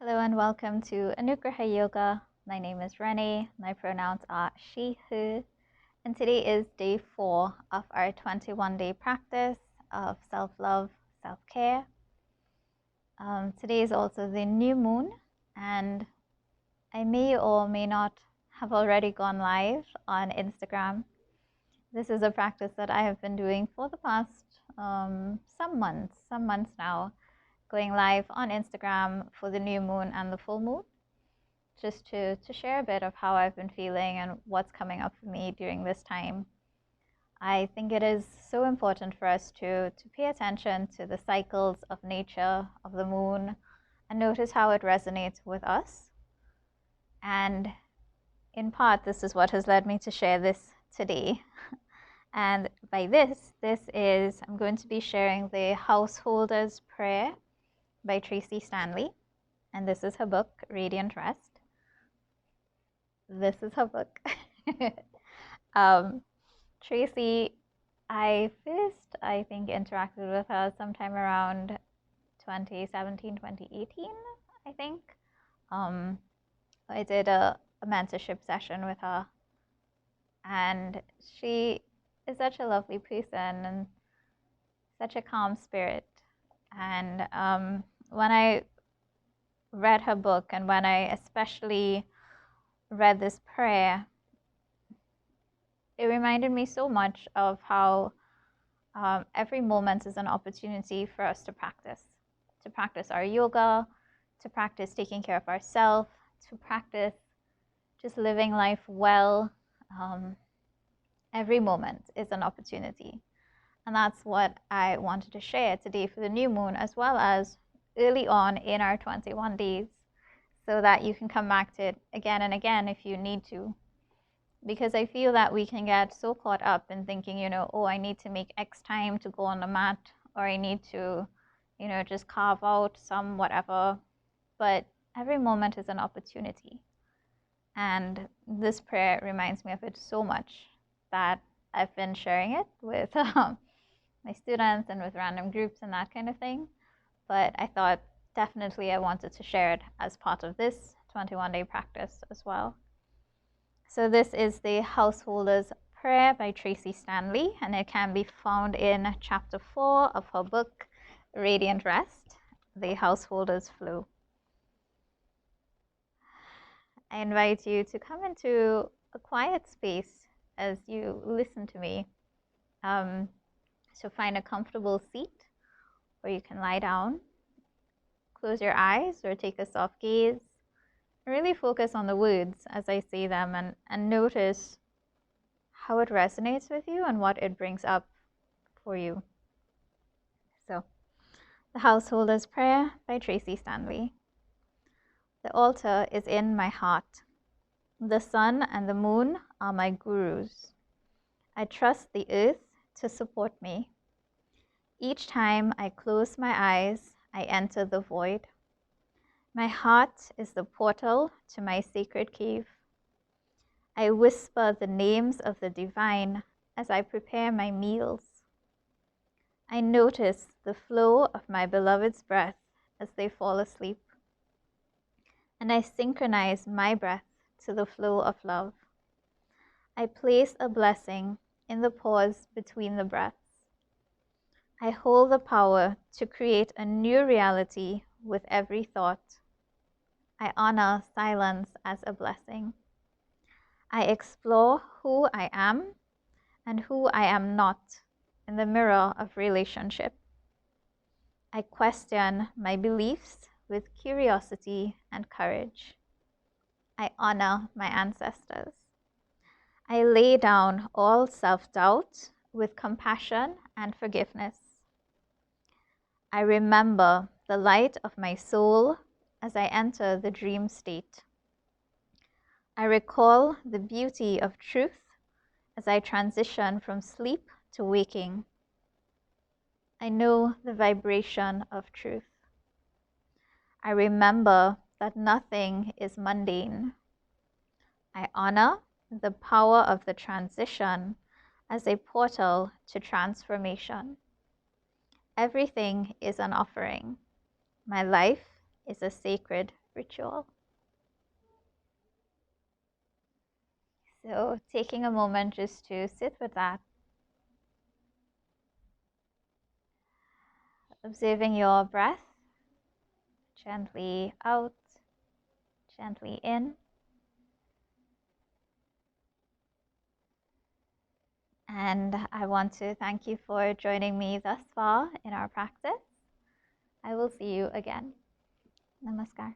Hello and welcome to Anugraha Yoga. My name is Renee. My pronouns are she, her, and today is day 4 of our 21-day practice of self-love, self-care. Today is also the new moon, and I may or may not have already gone live on Instagram. This is a practice that I have been doing for the past some months now, going live on Instagram for the new moon and the full moon, just to share a bit of how I've been feeling and what's coming up for me during this time. I think it is so important for us to pay attention to the cycles of nature, of the moon, and notice how it resonates with us. And in part, this is what has led me to share this today. And by this is, I'm going to be sharing the Householder's Prayer by Tracee Stanley. And this is her book, Radiant Rest. This is her book. Tracee, I think, interacted with her sometime around 2017, 2018, I think. I did a mentorship session with her. And she is such a lovely person and such a calm spirit. And when I read her book, and when I especially read this prayer, it reminded me so much of how every moment is an opportunity for us to practice our yoga, to practice taking care of ourselves, to practice just living life well. Every moment is an opportunity. And that's what I wanted to share today for the new moon, as well as early on in our 21 days, so that you can come back to it again and again if you need to. Because I feel that we can get so caught up in thinking, oh, I need to make X time to go on the mat, or I need to, just carve out some whatever. But every moment is an opportunity. And this prayer reminds me of it so much that I've been sharing it with my students and with random groups and that kind of thing. But I thought definitely I wanted to share it as part of this 21-day practice as well. So this is the Householder's Prayer by Tracee Stanley, and it can be found in chapter 4 of her book, Radiant Rest, The Householder's Flow. I invite you to come into a quiet space as you listen to me. So find a comfortable seat where you can lie down, close your eyes or take a soft gaze. Really focus on the words as I say them, and notice how it resonates with you and what it brings up for you. So, The Householder's Prayer by Tracee Stanley. The altar is in my heart. The sun and the moon are my gurus. I trust the earth to support me. Each time I close my eyes, I enter the void. My heart is the portal to my sacred cave. I whisper the names of the divine as I prepare my meals. I notice the flow of my beloved's breath as they fall asleep. And I synchronize my breath to the flow of love. I place a blessing in the pause between the breaths. I hold the power to create a new reality with every thought. I honor silence as a blessing. I explore who I am and who I am not in the mirror of relationship. I question my beliefs with curiosity and courage. I honor my ancestors. I lay down all self-doubt with compassion and forgiveness. I remember the light of my soul as I enter the dream state. I recall the beauty of truth as I transition from sleep to waking. I know the vibration of truth. I remember that nothing is mundane. I honor the power of the transition as a portal to transformation. Everything is an offering. My life is a sacred ritual. So taking a moment just to sit with that, observing your breath, gently out, gently in. And I want to thank you for joining me thus far in our practice. I will see you again. Namaskar.